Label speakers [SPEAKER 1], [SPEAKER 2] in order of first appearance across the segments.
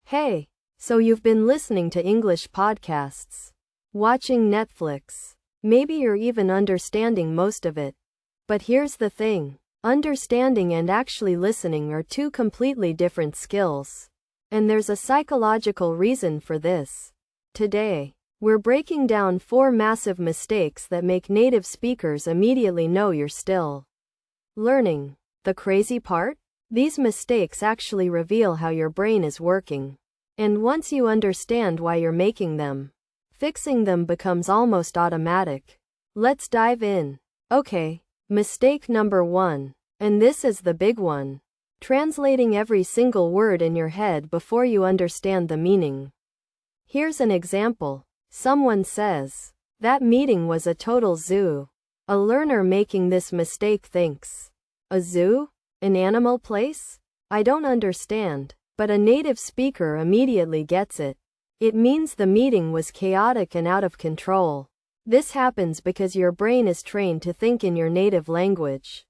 [SPEAKER 1] Hey, so you've been listening to English podcasts, watching Netflix. Maybe you're even understanding most of it. But here's the thing. Understanding and actually listening are two completely different skills. And there's a psychological reason for this. Today, we're breaking down 4 massive mistakes that make native speakers immediately know you're still learning. The crazy part? These mistakes actually reveal how your brain is working. And once you understand why you're making them, fixing them becomes almost automatic. Let's dive in. Okay, mistake number 1. And this is the big one. Translating every single word in your head before you understand the meaning. Here's an example. Someone says, "That meeting was a total zoo." A learner making this mistake thinks, "A zoo? An animal place? I don't understand." But a native speaker immediately gets it. It means the meeting was chaotic and out of control. This happens because your brain is trained to think in your native language.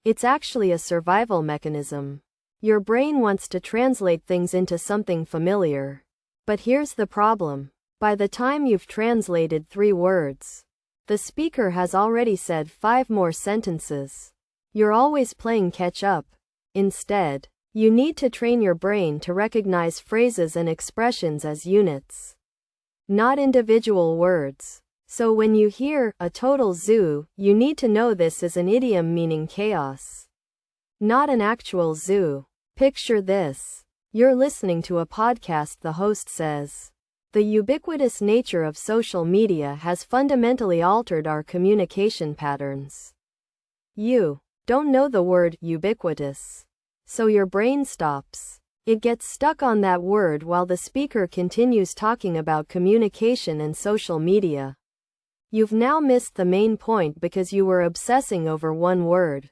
[SPEAKER 1] It's actually a survival mechanism. Your brain wants to translate things into something familiar. But here's the problem. By the time you've translated 3 words, the speaker has already said 5 more sentences. You're always playing catch up. Instead, you need to train your brain to recognize phrases and expressions as units, not individual words. So when you hear a total zoo, you need to know this is an idiom meaning chaos, not an actual zoo. Picture this. You're listening to a podcast. The host says, "The ubiquitous nature of social media has fundamentally altered our communication patterns." You don't know the word ubiquitous. So your brain stops. It gets stuck on that word while the speaker continues talking about communication and social media. You've now missed the main point because you were obsessing over one word.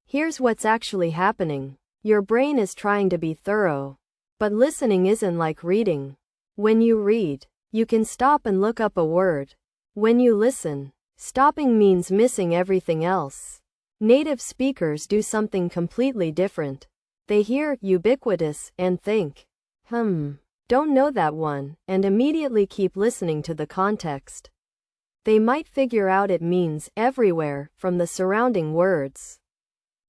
[SPEAKER 1] Here's what's actually happening. Your brain is trying to be thorough. But listening isn't like reading. When you read, you can stop and look up a word. When you listen, stopping means missing everything else. Native speakers do something completely different. They hear ubiquitous and think, don't know that one, and immediately keep listening to the context. They might figure out it means everywhere from the surrounding words.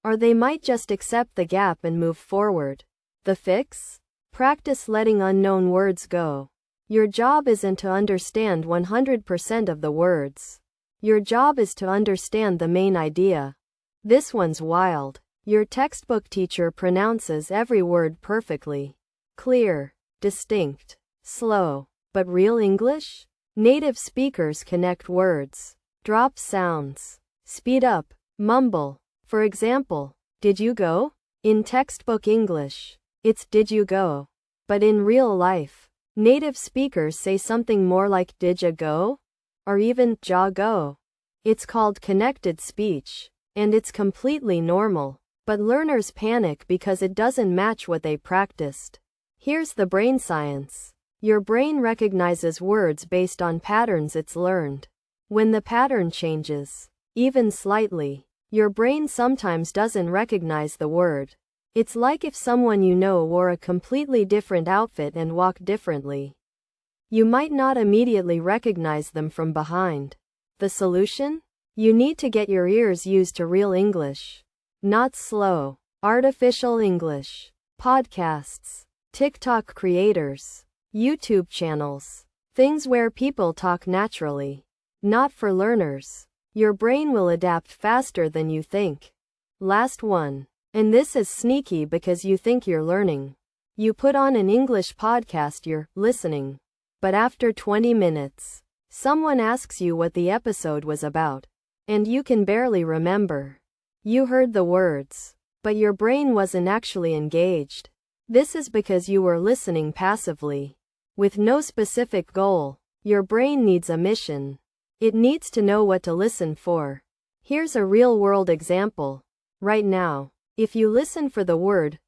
[SPEAKER 1] Or they might just accept the gap and move forward. The fix? Practice letting unknown words go. Your job isn't to understand 100% of the words. Your job is to understand the main idea. This one's wild. Your textbook teacher pronounces every word perfectly. Clear, distinct, slow. But real English? Native speakers connect words, drop sounds, speed up, mumble. For example, did you go? In textbook English, it's did you go? But in real life, native speakers say something more like did ya go? Or even ja go. It's called connected speech. And it's completely normal. But learners panic because it doesn't match what they practiced. Here's the brain science. Your brain recognizes words based on patterns it's learned. When the pattern changes, even slightly, your brain sometimes doesn't recognize the word. It's like if someone you know wore a completely different outfit and walked differently. You might not immediately recognize them from behind. The solution? You need to get your ears used to real English. Not slow, artificial English. Podcasts, TikTok creators, YouTube channels. Things where people talk naturally. Not for learners. Your brain will adapt faster than you think. Last one. And this is sneaky because you think you're learning. You put on an English podcast, you're listening. But after 20 minutes, someone asks you what the episode was about. And you can barely remember. You heard the words, but your brain wasn't actually engaged. This is because you were listening passively. With no specific goal. Your brain needs a mission. It needs to know what to listen for. Here's a real-world example. Right now, if you listen for the word,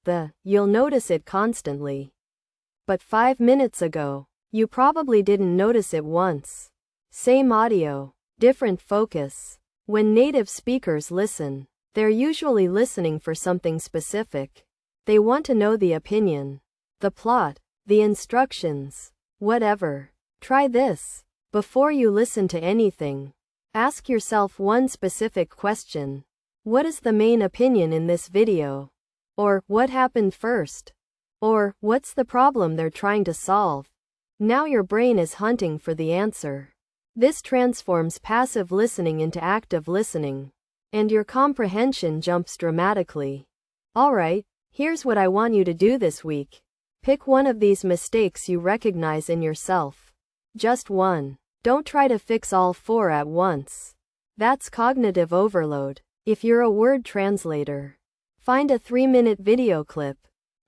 [SPEAKER 1] you'll notice it constantly. But 5 minutes ago, you probably didn't notice it once. Same audio, different focus. When native speakers listen, they're usually listening for something specific. They want to know the opinion, the plot, the instructions, whatever. Try this. Before you listen to anything, ask yourself one specific question. What is the main opinion in this video? Or, what happened first? Or, what's the problem they're trying to solve? Now your brain is hunting for the answer. This transforms passive listening into active listening, and your comprehension jumps dramatically. Alright, here's what I want you to do this week. Pick one of these mistakes you recognize in yourself. Just one. Don't try to fix all four at once. That's cognitive overload. If you're a word translator, find a 3-minute video clip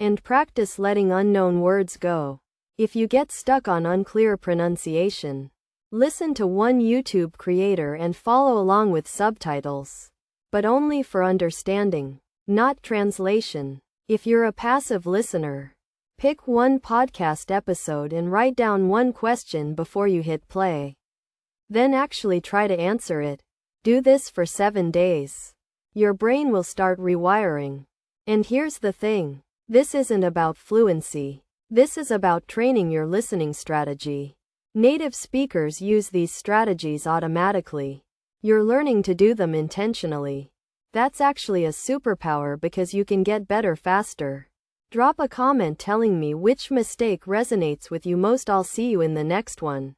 [SPEAKER 1] and practice letting unknown words go. If you get stuck on unclear pronunciation, listen to one YouTube creator and follow along with subtitles. But only for understanding, not translation. If you're a passive listener, pick one podcast episode and write down one question before you hit play. Then actually try to answer it. Do this for 7 days. Your brain will start rewiring. And here's the thing. This isn't about fluency. This is about training your listening strategy. Native speakers use these strategies automatically. You're learning to do them intentionally. That's actually a superpower because you can get better faster. Drop a comment telling me which mistake resonates with you most. I'll see you in the next one.